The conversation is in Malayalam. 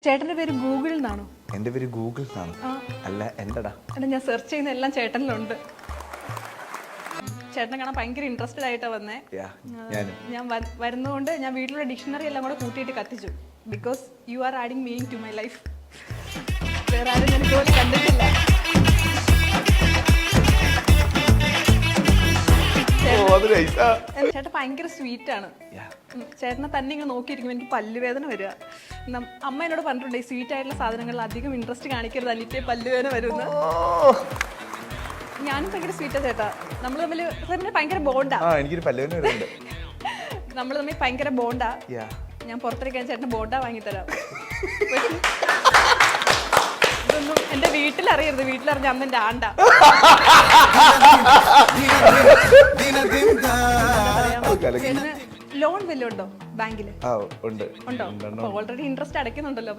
ചേട്ടന്റെ പേര് ഗൂഗിൾ എന്നാണോ? എന്റെ പേര് ഗൂഗിൾ എന്നാണ്. അല്ല എന്റെടാ. ഞാൻ സെർച്ച് ചെയ്യുന്ന എല്ലാം ചേട്ടനിലുണ്ട്. ചേട്ടനെ കാണാൻ ഭയങ്കര ഇൻട്രസ്റ്റഡ് ആയിട്ടാ വന്നേ. ഞാൻ വരുന്നതുകൊണ്ട് ഞാൻ വീട്ടിലുള്ള ഡിക്ഷണറി എല്ലാം കൂടെ കൂട്ടിയിട്ട് കത്തിച്ചു. Because you are adding meaning to my life. വേറെ ആരും ഞാൻ ഇതുപോലെ കണ്ടിട്ടില്ല. ചേട്ടൻ ഭയങ്കര സ്വീറ്റ് ആണ്. ചേട്ടനെ തന്നെ ഇങ്ങനെ നോക്കിയിരിക്കും എനിക്ക് പല്ലുവേദന വരിക. അമ്മ എന്നോട് പറഞ്ഞിട്ടുണ്ട് ഈ സ്വീറ്റ് ആയിട്ടുള്ള സാധനങ്ങളിൽ അധികം ഇൻട്രസ്റ്റ് കാണിക്കരുത്, അല്ലിട്ടേ പല്ലുവേദന വരുമെന്ന്. ഞാനും ഭയങ്കര സ്വീറ്റാ ചേട്ടാ. നമ്മൾ തമ്മിൽ ഭയങ്കര ബോണ്ടാ. നമ്മൾ തമ്മിൽ ഭയങ്കര ബോണ്ടാ. ഞാൻ പുറത്തേക്ക് ചേട്ടന് ബോണ്ടാ വാങ്ങിത്തരാം. ഇതൊന്നും എന്റെ വീട്ടിലറിയരുത്. വീട്ടിലറിഞ്ഞ അമ്മ എന്റെ ആണ്ടാ. ലോൺ വല്ലതും ഉണ്ടോ ബാങ്കില്? ഉണ്ടോ? Already interest അടയ്ക്കുന്നുണ്ടല്ലോ.